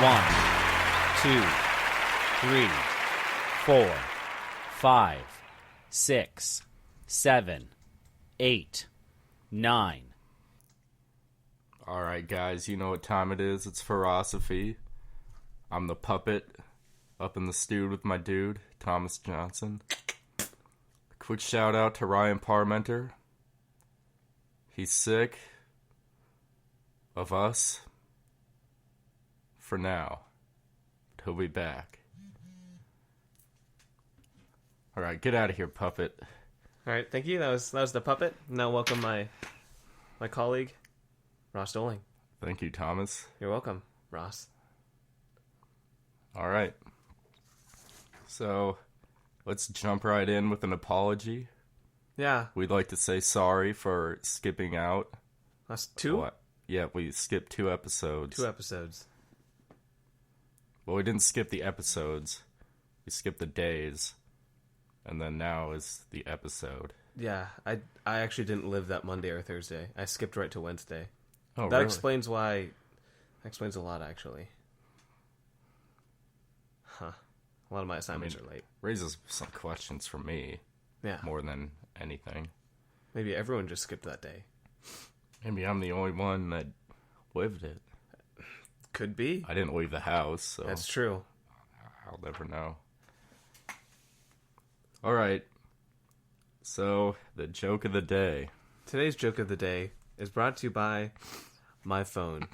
1, 2, 3, 4, 5, 6, 7, 8, 9. Alright, guys, you know what time it is. It's philosophy. I'm the puppet up in the stew with my dude, Thomas Johnson. A quick shout out to Ryan Parmenter. He's sick of us for now. But he'll be back. Alright, get out of here, puppet. All right, thank you. That was the puppet. Now welcome my colleague, Ross Doling. Thank you, Thomas. You're welcome, Ross. All right. So, let's jump right in with an apology. Yeah. We'd like to say sorry for skipping out. That's two? What? Yeah, we skipped 2 episodes. 2 episodes. Well, we didn't skip the episodes. We skipped the days. And then now is the episode. Yeah, I actually didn't live that Monday or Thursday. I skipped right to Wednesday. Oh, that really? explains why. That explains a lot, actually. Huh. A lot of my assignments are late. Raises some questions for me. Yeah. More than anything. Maybe everyone just skipped that day. Maybe I'm the only one that lived it. Could be. I didn't leave the house, so That's true. I'll never know. All right. So, the joke of the day. Today's joke of the day is brought to you by my phone.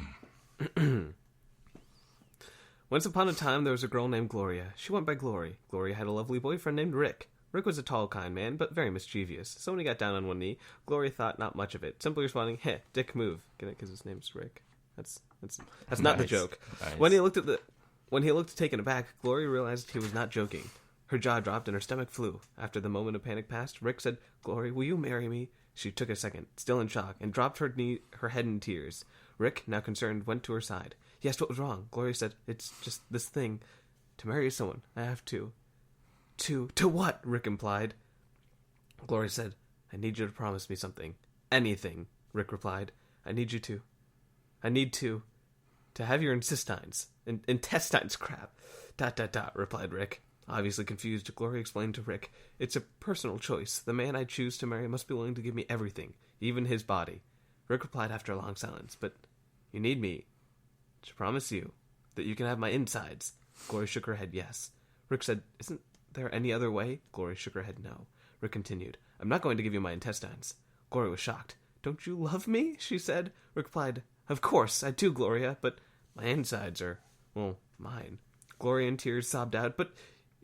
Once upon a time, there was a girl named Gloria. She went by Glory. Gloria had a lovely boyfriend named Rick. Rick was a tall, kind man, but very mischievous. So when he got down on one knee, Gloria thought not much of it, simply responding, "Heh, dick move." Get it? Because his name's Rick. That's not the joke. Nice. When he looked taken aback, Gloria realized he was not joking. Her jaw dropped and her stomach flew. After the moment of panic passed, Rick said, "Glory, will you marry me?" She took a second, still in shock, and dropped her head in tears. Rick, now concerned, went to her side. He asked what was wrong. Gloria said, "It's just this thing. To marry someone, I have to." To what? Rick implied. Gloria said, "I need you to promise me something. Anything," Rick replied. I need to have your intestines crap. ... replied Rick. Obviously confused, Gloria explained to Rick, "It's a personal choice. The man I choose to marry must be willing to give me everything, even his body." Rick replied after a long silence, "But you need me to promise you that you can have my insides." Gloria shook her head yes. Rick said, "Isn't there any other way?" Gloria shook her head no. Rick continued, "I'm not going to give you my intestines." Gloria was shocked. "Don't you love me?" she said. Rick replied, "Of course, I do, Gloria, but my insides are, well, mine." Gloria in tears sobbed out, "But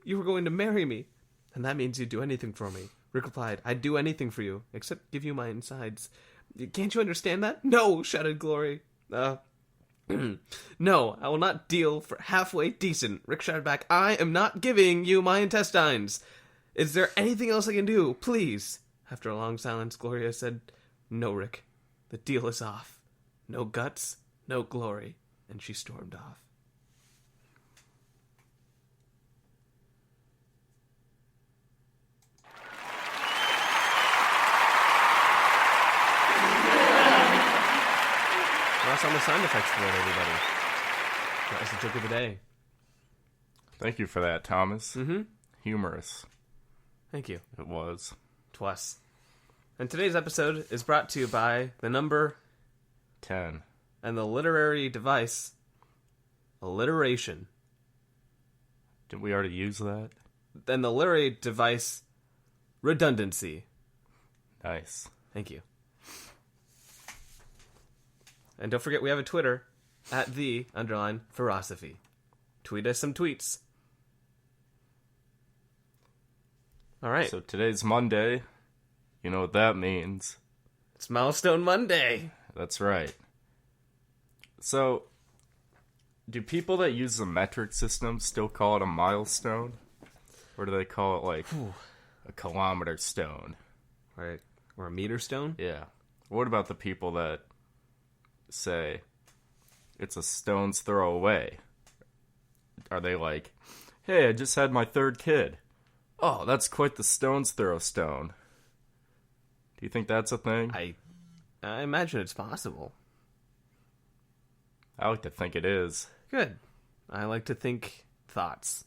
you were going to marry me, and that means you'd do anything for me." Rick replied, "I'd do anything for you, except give you my insides. Can't you understand that?" "No," shouted Glory. "No, I will not deal for halfway decent." Rick shouted back, "I am not giving you my intestines. Is there anything else I can do? Please." After a long silence, Gloria said, "No, Rick, the deal is off. No guts, no glory." And she stormed off. That's on the sound effects for it, everybody. That was the joke of the day. Thank you for that, Thomas. Mm-hmm. Humorous. Thank you. It was. Twas. And today's episode is brought to you by the number 10. and the literary device, alliteration. Didn't we already use that? Then the literary device, redundancy. Nice. Thank you. And don't forget, we have a Twitter, @the_philosophy. Tweet us some tweets. All right. So today's Monday. You know what that means. It's Milestone Monday. That's right. So, do people that use the metric system still call it a milestone? Or do they call it, like, a kilometer stone? Right. Or a meter stone? Yeah. What about the people that say it's a stone's throw away? Are they like, "Hey, I just had my 3rd kid. Oh, that's quite the stone's throw stone." Do you think that's a thing? I imagine it's possible. I like to think it is. Good. I like to think thoughts.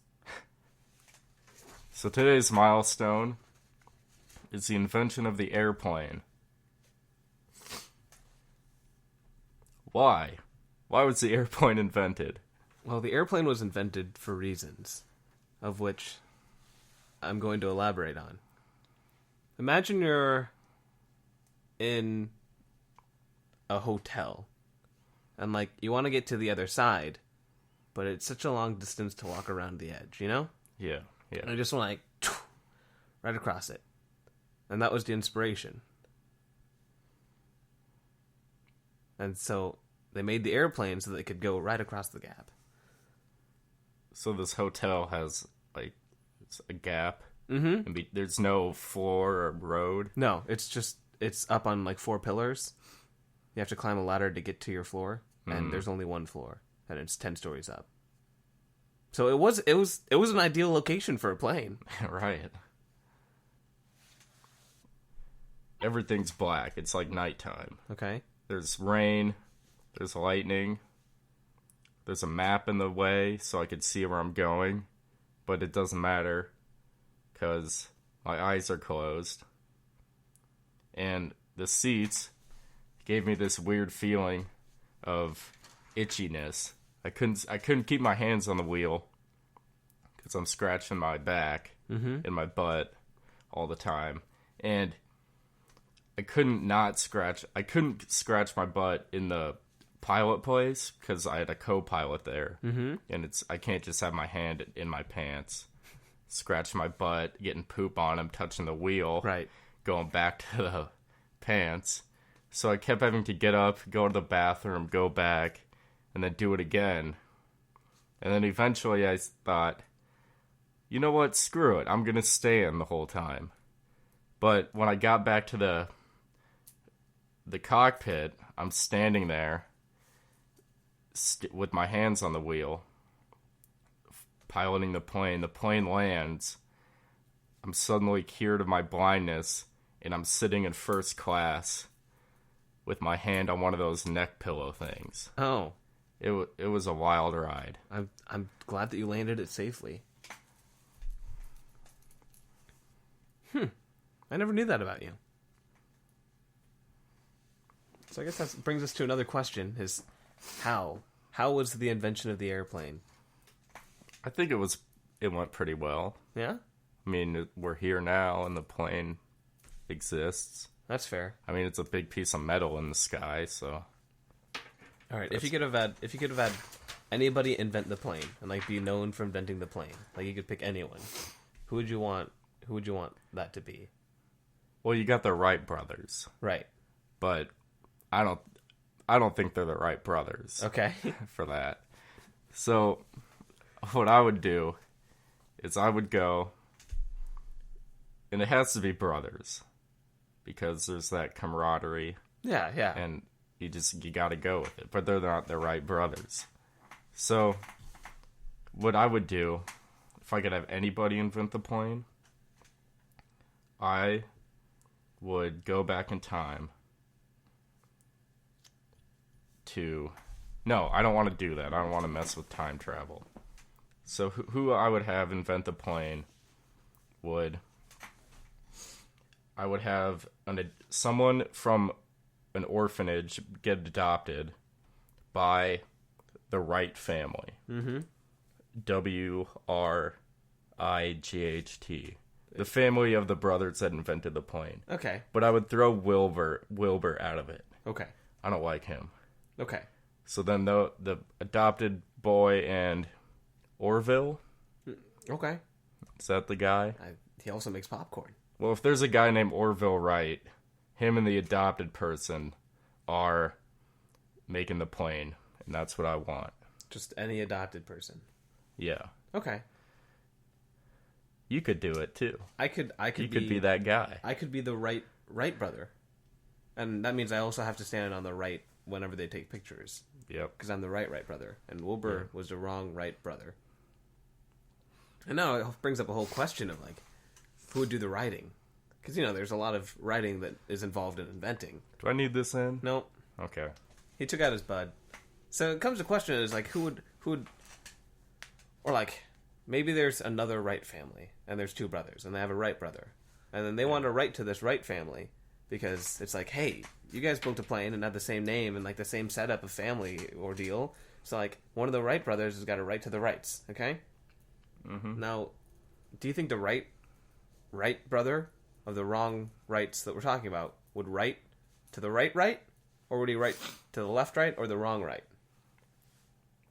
So today's milestone is the invention of the airplane. Why? Why was the airplane invented? Well, the airplane was invented for reasons, of which I'm going to elaborate on. Imagine you're in a hotel, and, like, you want to get to the other side, but it's such a long distance to walk around the edge, you know? Yeah. And I just went, like, right across it. And that was the inspiration. And so they made the airplane so that they could go right across the gap. So this hotel has, like, it's a gap. Mm-hmm. And there's no floor or road. No, it's up on, like, 4 pillars. You have to climb a ladder to get to your floor, and there's only one floor, and it's 10 stories up. So it was an ideal location for a plane. Right. Everything's black. It's like nighttime. Okay. There's rain. There's lightning. There's a map in the way so I could see where I'm going. But it doesn't matter because my eyes are closed. And the seats gave me this weird feeling of itchiness. I couldn't keep my hands on the wheel because I'm scratching my back and my butt all the time. And I couldn't scratch my butt in the pilot place because I had a co-pilot there. Mm-hmm. And I can't just have my hand in my pants, scratch my butt, getting poop on him, touching the wheel, Right. going back to the pants. So I kept having to get up, go to the bathroom, go back, and then do it again. And then eventually I thought, you know what, screw it, I'm going to stand the whole time. But when I got back to the cockpit, I'm standing there with my hands on the wheel, piloting the plane. The plane lands. I'm suddenly cured of my blindness, and I'm sitting in first class with my hand on one of those neck pillow things. Oh. It was a wild ride. I'm glad that you landed it safely. I never knew that about you. So I guess that brings us to another question, is how? How was the invention of the airplane? I think it went pretty well. Yeah? I mean, we're here now and the plane exists. That's fair. I mean, it's a big piece of metal in the sky, so. All right, if you could have had anybody invent the plane and, like, be known for inventing the plane, like, you could pick anyone, who would you want that to be? Well, you got the Wright brothers, Right. but I don't think they're the Wright brothers. Okay. For that. So what I would do is I would go, and it has to be brothers because there's that camaraderie. Yeah, yeah. And you got to go with it, but they're not the Wright brothers. So what I would do if I could have anybody invent the plane, I would go back in time to... No, I don't want to do that. I don't want to mess with time travel. So who I would have invent the plane I would have someone from an orphanage get adopted by the Wright family. Mm-hmm. WRIGHT. The family of the brothers that invented the plane. Okay. But I would throw Wilbur out of it. Okay. I don't like him. Okay. So then the adopted boy and Orville. Okay. Is that the guy? He also makes popcorn. Well, if there's a guy named Orville Wright, him and the adopted person are making the plane, and that's what I want. Just any adopted person. Yeah. Okay. You could do it too. I could be that guy. I could be the Wright brother. And that means I also have to stand on the right whenever they take pictures. Yep. Because I'm the Wright brother. And Wilbur was the wrong Wright brother. And now it brings up a whole question of, like, who would do the writing? Because, there's a lot of writing that is involved in inventing. Do I need this in? No. Okay. He took out his bud. So it comes to question is, like, who would Or like, maybe there's another Wright family, and there's two brothers, and they have a Wright brother. And then they want to write to this Wright family, because it's like, hey, you guys built a plane and have the same name and like the same setup of family ordeal. So like, one of the Wright brothers has got to write to the Wrights, okay? Mm-hmm. Now, do you think the Wright brother of the wrong Wrights that we're talking about would write to the right, or would he write to the left, right, or the wrong right?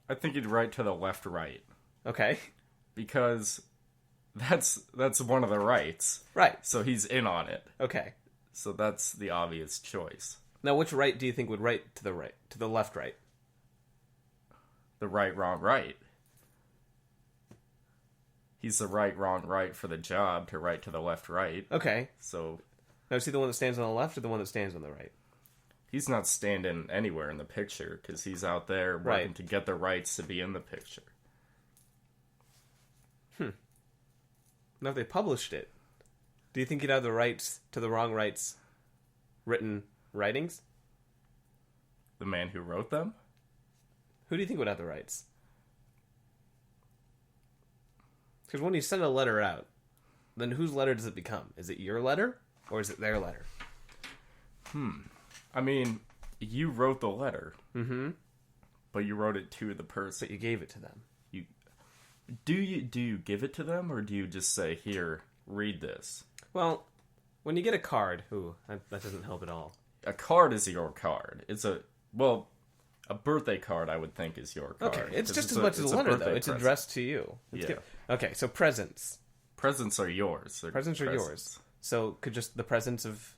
I think he'd write to the left, right. Okay. Because that's one of the rights. Right. So he's in on it. Okay. So that's the obvious choice. Now, which right do you think would write to the left, right? The right, wrong, right. He's the right, wrong, right for the job to write to the left, right. Okay. So Now, is he the one that stands on the left or the one that stands on the right? he's not standing anywhere in the picture because he's out there working Right. to get the rights to be in the picture. Now, if they published it, do you think he'd have the rights to the wrong rights written writings? The man who wrote them? Who do you think would have the rights? Because when you send a letter out, then whose letter does it become? Is it your letter, or is it their letter? I mean, you wrote the letter. Mm-hmm. But you wrote it to the person. But you gave it to them. Do you give it to them, or do you just say, here, read this? Well, when you get a card... Ooh, that doesn't help at all. A card is your card. It's a birthday card, I would think, is your card. Okay, it's 'Cause just as much as a letter, though. birthday It's present. addressed to you. Yeah. Okay, so presents. Presents are yours. They're Presents are presents. yours. So could just the presents of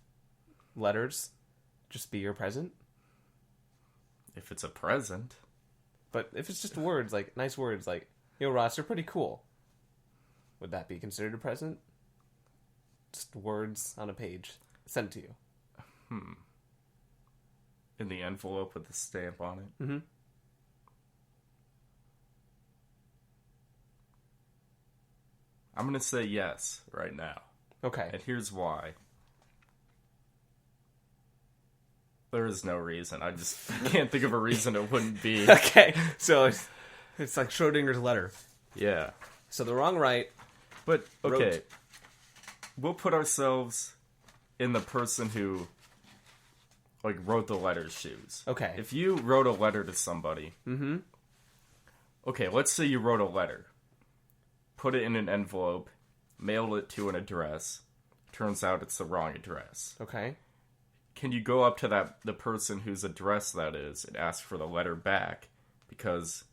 letters just be your present? If it's a present. But if it's just words, like nice words, like, yo, Ross, you're pretty cool. Would that be considered a present? Just words on a page sent to you. In the envelope with the stamp on it. Mm-hmm. I'm going to say yes right now. Okay. And here's why. There is no reason. I just can't think of a reason it wouldn't be. Okay. So it's like Schrodinger's letter. Yeah. So the wrong right. But, okay. Wrote- We'll put ourselves in the person who, like, wrote the letter's shoes. Okay. If you wrote a letter to somebody. Mm-hmm. Okay, let's say you wrote a letter. Put it in an envelope. Mailed it to an address. Turns out it's the wrong address. Okay. Can you go up to the person whose address that is and ask for the letter back? Because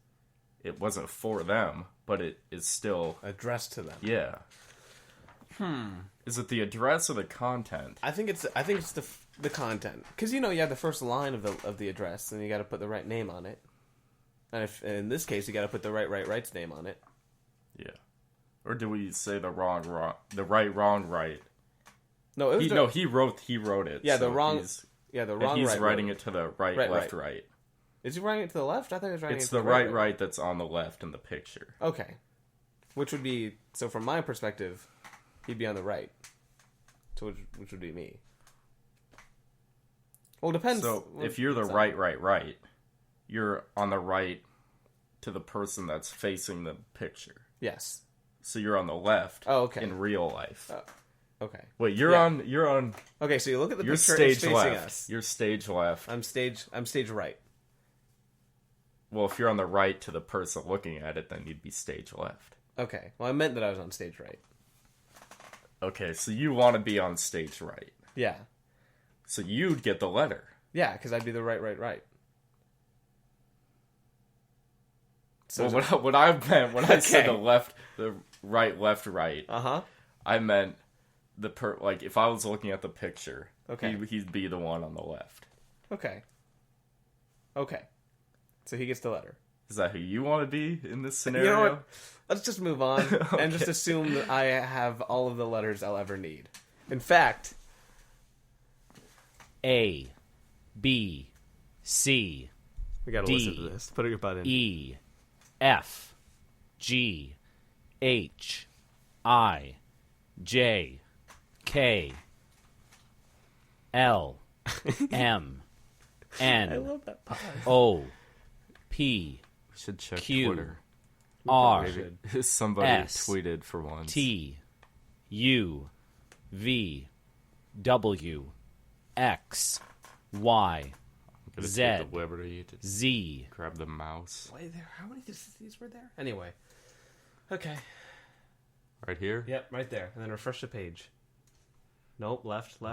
it wasn't for them, but it is still... Addressed to them. Yeah. Is it the address or the content? I think it's the content, because you have the first line of the address, and you got to put the right name on it. And if in this case, you got to put the right's name on it. Yeah. Or do we say the right, wrong, right? No, it was he wrote it. Yeah, the so wrong. he's- Yeah, the and wrong. he's right writing wrote it to the right, Right, left, right. right. Is he writing it to the left? I thought he was writing It's it to the the right that's on the left in the picture. Okay. Which would be, so from my perspective, he'd be on the right. So which would be me. Well, it depends. So if you're the right, you're on the right to the person that's facing the picture. Yes. So you're on the left. Oh, okay. In real life. Okay. Wait, you're on. Okay, so you look at the You're picture. stage It's facing left. us. You're stage left. I'm stage right. Well, if you're on the right to the person looking at it, then you'd be stage left. Okay. Well, I meant that I was on stage right. Okay, so you want to be on stage right. Yeah. So you'd get the letter. Yeah, because I'd be the right. So Well, what I meant when I said Okay. the right, left, right, Uh-huh. I meant like if I was looking at the picture, Okay. he'd be the one on the left. Okay. So he gets the letter. Is that who you want to be in this You scenario? know what? Let's just move on and just Okay. assume that I have all of the letters I'll ever need. In fact, A, B, C, we gotta D, listen to this. Put your butt in. E, F, G, H, I, J, K, L, M, I N, love that pause. O, P, We should check Q. Twitter. R should. Somebody S. tweeted for once. T U V W X Y I'm gonna Z take the liberty to Z. grab the mouse. Wait, how many of these were there? Anyway. Okay. Right here? Yep, right there. And then refresh the page. Nope, left. Stage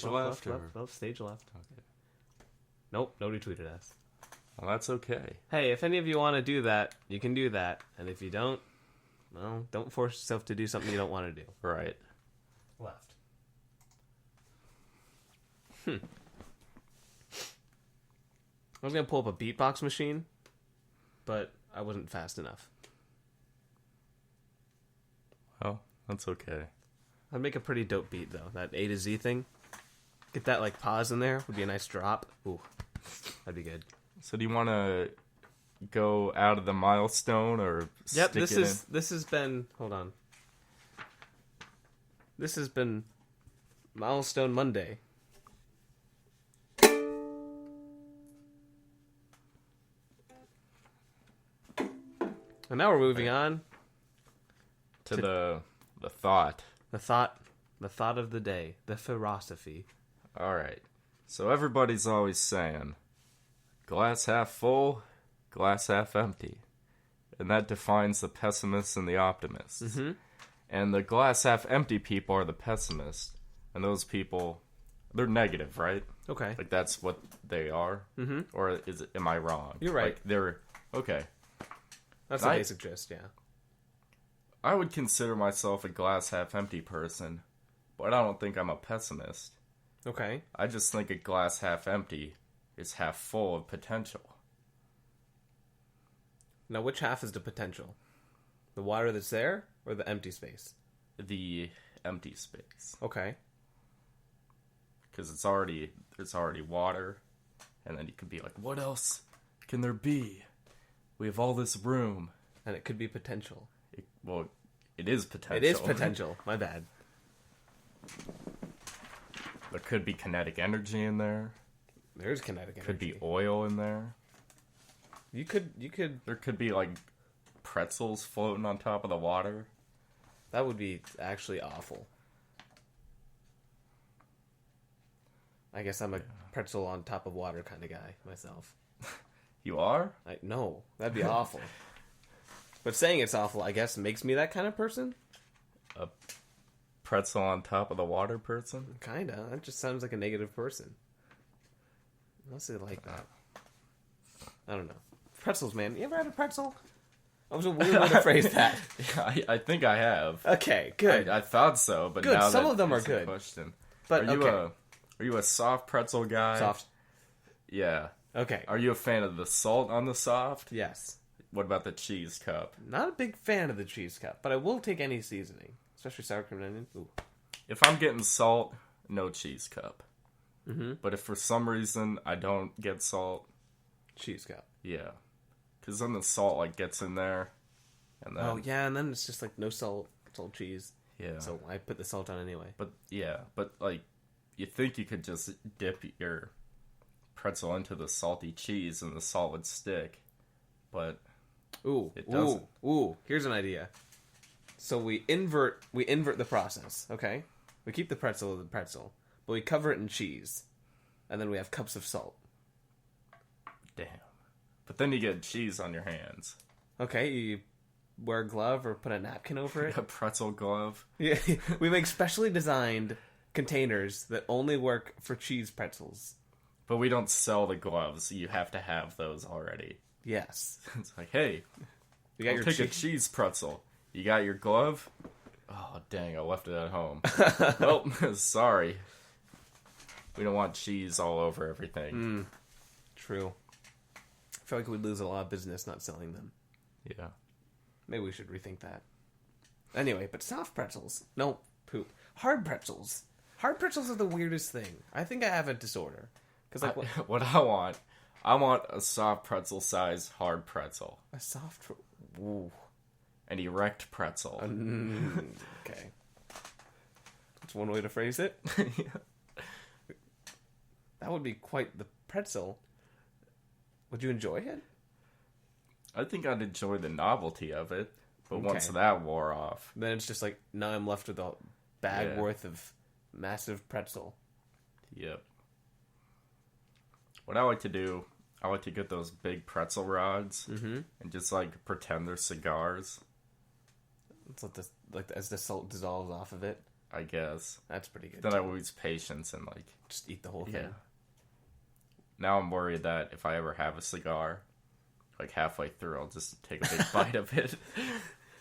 left, Stage left. Okay. Nope, nobody tweeted us. Well, that's okay. Hey, if any of you want to do that, you can do that. And if you don't, well, don't force yourself to do something you don't want to do. Right. Left. I was going to pull up a beatbox machine, but I wasn't fast enough. Well, that's okay. I'd make a pretty dope beat, though. That A to Z thing. Get that, like, pause in there. Would be a nice drop. Ooh. That'd be good. So do you want to go out of the milestone or Yep, stick it in? this has been... Hold on. This has been Milestone Monday. And now we're moving on. To the thought. The thought of the day. The philosophy. All right. So everybody's always saying, glass half full, glass half empty. And that defines the pessimists and the optimists. Mm-hmm. And the glass half empty people are the pessimists. And those people, they're negative, right? Okay. Like that's what they are? Mm-hmm. Or am I wrong? You're right. Like they're, okay. That's the basic gist, yeah. I would consider myself a glass half empty person, but I don't think I'm a pessimist. Okay. I just think a glass half empty is half full of potential. Now, which half is the potential? The water that's there, or the empty space? The empty space. Okay. Because there's already water, and then you could be like, what else can there be? We have all this room. And it could be potential. It is potential. It is potential. My bad. There could be kinetic energy in there. There's kinetic energy. Could be oil in there. You could. There could be like pretzels floating on top of the water. That would be actually awful. I guess I'm a pretzel on top of water kind of guy myself. You are? No, that'd be awful. But saying it's awful, I guess, makes me that kind of person? A pretzel on top of the water person? Kinda. That just sounds like a negative person. Unless they like that. I don't know. Pretzels, man. You ever had a pretzel? That was a weird way to phrase that. I think I have. Okay, good. I thought so, but Good, now some that of them are is the good. Question. But Are you a soft pretzel guy? Soft. Yeah. Okay. Are you a fan of the salt on the soft? Yes. What about the cheese cup? Not a big fan of the cheese cup, but I will take any seasoning. Especially sour cream and onion. Ooh. If I'm getting salt, no cheese cup. Mm-hmm. But if for some reason I don't get salt, Cheese cup. yeah. Because then the salt like gets in there. And then, Oh, yeah, and then it's just like no salt. It's all cheese. yeah. So I put the salt on anyway. But like you think you could just dip your pretzel into the salty cheese and the salt would stick, but it doesn't. Ooh. Here's an idea. So we invert the process. Okay, we keep the pretzel, but we cover it in cheese, and then we have cups of salt. Damn. But then you get cheese on your hands. Okay, you wear a glove or put a napkin over it. A pretzel glove. Yeah, we make specially designed containers that only work for cheese pretzels. But we don't sell the gloves. You have to have those already. Yes. It's like, hey, You got I'll take a cheese pretzel. You got your glove? Oh, dang, I left it at home. Well, sorry. We don't want cheese all over everything. True. I feel like we'd lose a lot of business not selling them. Yeah. Maybe we should rethink that. Anyway, but soft pretzels. No, poop. Hard pretzels. Hard pretzels are the weirdest thing. I think I have a disorder. Because What I want a soft pretzel size hard pretzel. a soft... Ooh. An erect pretzel. Okay. That's one way to phrase it. That would be quite the pretzel. Would you enjoy it? I think I'd enjoy the novelty of it, but once Okay. that wore off, Then it's just like, now I'm left with a bag Yeah. worth of massive pretzel. yep. What I like to do, I like to get those big pretzel rods and just like pretend they're cigars. Let's let this, like, as the salt dissolves off of it. I guess. That's pretty good. Then I lose patience and like, Just eat the whole thing. yeah. Now I'm worried that if I ever have a cigar, like halfway through, I'll just take a big bite of it.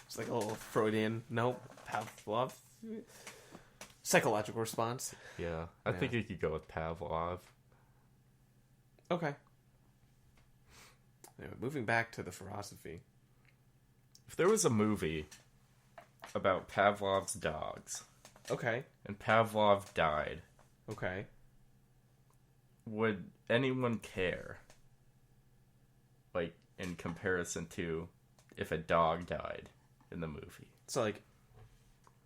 It's like a little Freudian, nope, Pavlov. Psychological response. Yeah, I think you could go with Pavlov. Okay. Anyway, moving back to the philosophy. If there was a movie about Pavlov's dogs Okay. and Pavlov died, Okay. would anyone care? Like, in comparison to if a dog died in the movie. So, like,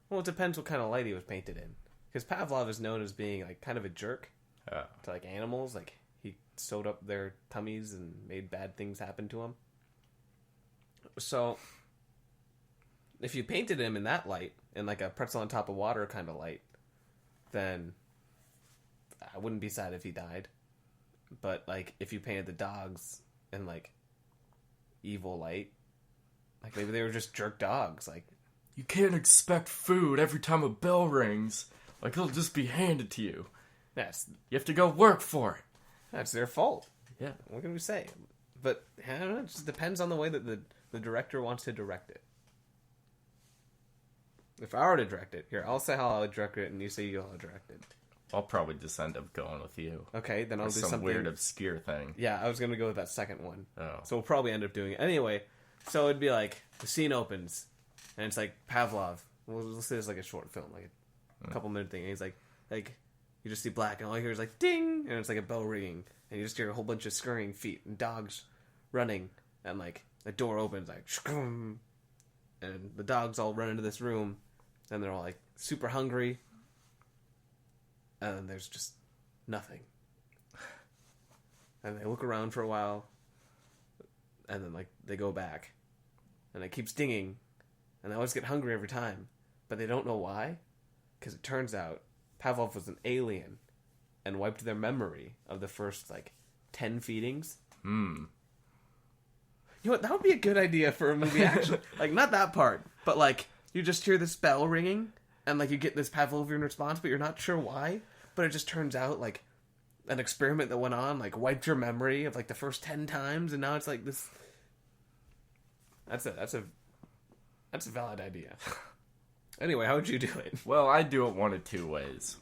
well, it depends what kind of light he was painted in. Because Pavlov is known as being, like, kind of a jerk to, like, animals. Like, he sewed up their tummies and made bad things happen to them. So, if you painted him in that light, in, like, a pretzel on top of water kind of light, then I wouldn't be sad if he died. But, like, if you painted the dogs in, like, evil light, like, maybe they were just jerk dogs, like, You can't expect food every time a bell rings. Like, it'll just be handed to you. yes, You have to go work for it. that's their fault. Yeah. What can we say? But I don't know, it just depends on the way that the director wants to direct it. If I were to direct it, here, I'll say how I would direct it, and you say you'll direct it. I'll probably just end up going with you. Okay, then I'll do Some something weird, obscure thing. Yeah, I was gonna go with that second one. Oh. So we'll probably end up doing it anyway. So it'd be like the scene opens, and it's like Pavlov. We'll say it's like a short film, like a couple minute thing. And he's like you just see black, and all you hear is like ding, and it's like a bell ringing, and you just hear a whole bunch of scurrying feet and dogs running, and like the door opens, like shkrum, and the dogs all run into this room, and they're all like super hungry, and then there's just nothing. And they look around for a while, and then like they go back, and it keeps dinging, and they always get hungry every time, but they don't know why, because it turns out Pavlov was an alien, and wiped their memory of the first like 10 feedings. You know what? That would be a good idea for a movie. Actually, like not that part, but like you just hear this bell ringing, and like you get this Pavlovian response, but you're not sure why. But it just turns out like an experiment that went on, like wiped your memory of like the first 10 times, and now it's like this. That's a valid idea. Anyway, how would you do it? Well, I do it one of two ways.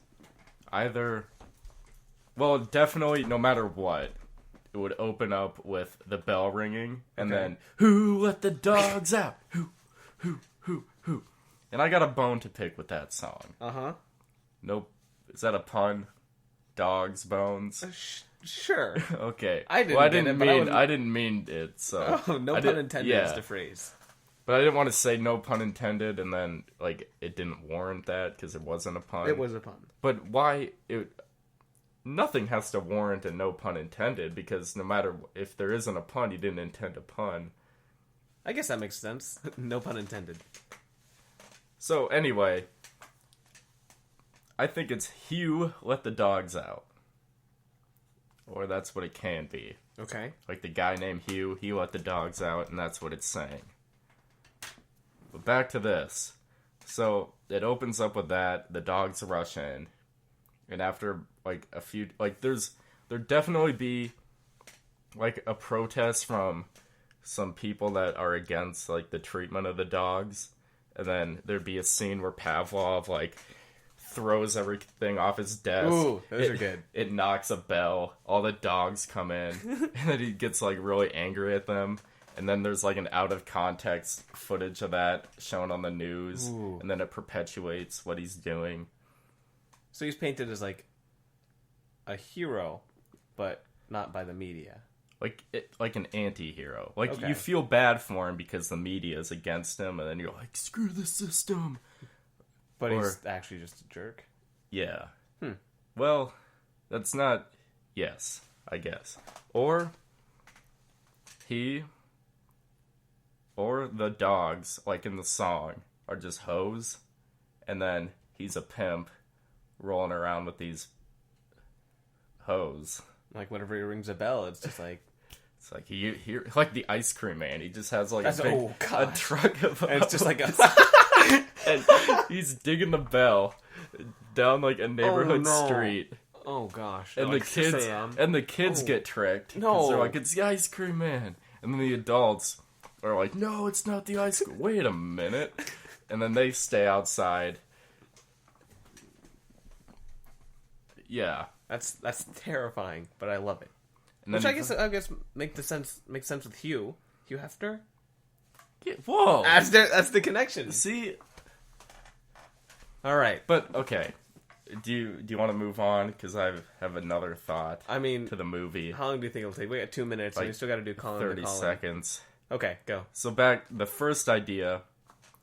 Either, well, definitely, no matter what, it would open up with the bell ringing, and Okay. then, who let the dogs out? Who? And I got a bone to pick with that song. Uh-huh. Nope. Is that a pun? Dogs, bones? Sure. Okay. I didn't Well, get it, but I wasn't- I didn't mean it, so. Oh, no I pun did- intended yeah. is the phrase. But I didn't want to say no pun intended, and then, like, it didn't warrant that, because it wasn't a pun. It was a pun. But why nothing has to warrant a no pun intended, because no matter if there isn't a pun, you didn't intend a pun. I guess that makes sense. No pun intended. So anyway, I think it's Hugh let the dogs out. Or that's what it can be. Okay. Like the guy named Hugh, he let the dogs out, and that's what it's saying. But back to this. So it opens up with that, the dogs rush in. And after like a few, like there'd definitely be like a protest from some people that are against like the treatment of the dogs. And then there'd be a scene where Pavlov like throws everything off his desk. Ooh, those are good. It knocks a bell. All the dogs come in, and then he gets like really angry at them. And then there's like an out of context footage of that shown on the news, Ooh. and then it perpetuates what he's doing. So he's painted as like a hero, but not by the media. Like an anti-hero. Like Okay. you feel bad for him because the media is against him, and then you're like, screw the system. But Or- he's actually just a jerk. Yeah. Well, that's not... Yes, I guess. Or he Or the dogs, like in the song, are just hoes, and then he's a pimp rolling around with these hoes. Like, whenever he rings a bell, it's just like... It's like he like the ice cream man. He just has like a truck of... And it's just like a... and he's digging the bell down like a neighborhood street. Oh gosh. And the kids get tricked. No. They're like, it's the ice cream man. And then the adults are like, no, it's not the ice cream. Wait a minute. And then they stay outside. Yeah. That's terrifying, but I love it. And Which then I guess makes sense with Hugh Hefner. Whoa. That's the connection. See? All right. But okay. Do you want to move on? Because I have another thought. I mean, to the movie. How long do you think it'll take? We got 2 minutes, and we still got to do Colin. 30 seconds. Okay, go. So back the first idea,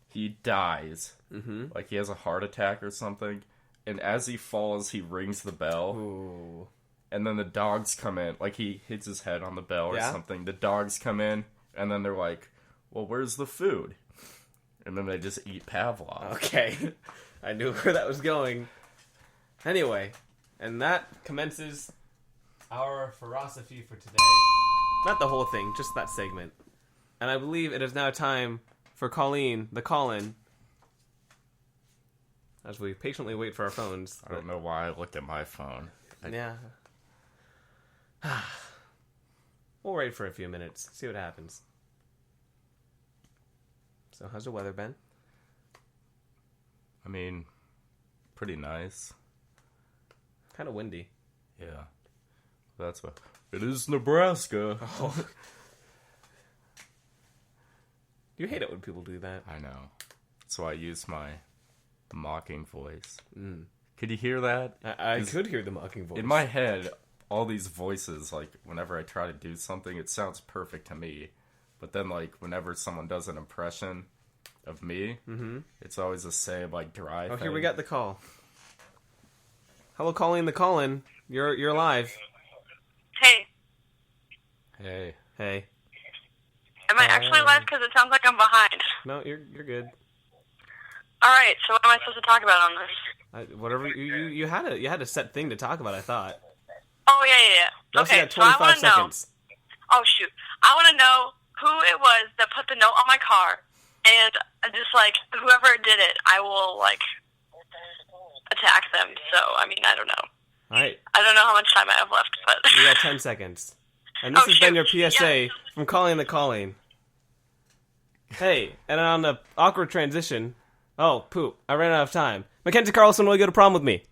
he dies. Mm-hmm. Like he has a heart attack or something, and as he falls, he rings the bell. Ooh. And then the dogs come in. Like he hits his head on the bell or something. The dogs come in, and then they're like, "Well, where's the food?" And then they just eat Pavlov. Okay, I knew where that was going. Anyway, and that commences our philosophy for today. Not the whole thing, just that segment. And I believe it is now time for Colleen, the call-in, as we patiently wait for our phones. I don't know why I looked at my phone. Yeah. We'll wait for a few minutes, see what happens. So, how's the weather been? I mean, pretty nice. Kind of windy. Yeah. That's what... It is Nebraska. Oh. You hate it when people do that. I know. That's why I use my mocking voice. Mm. Could you hear that? I could hear the mocking voice. In my head, all these voices, like, whenever I try to do something, it sounds perfect to me. But then, like, whenever someone does an impression of me, it's always the same, like, dry thing. Here we got the call. Hello, Colleen the call-in. You're live. Hey. Hey. Hey. Am I actually live? Because it sounds like I'm behind. No, you're good. All right. So what am I supposed to talk about on this? Whatever you had a set thing to talk about. I thought. Oh yeah. Okay. So I want to know. Oh shoot! I want to know who it was that put the note on my car, and just like whoever did it, I will like attack them. So I mean, I don't know. All right. I don't know how much time I have left, but you got 10 seconds. And this has been your PSA from Colleen the Colleen. Hey, and on the awkward transition. Oh, poop. I ran out of time. Mackenzie Carlson, will you go to prom with me?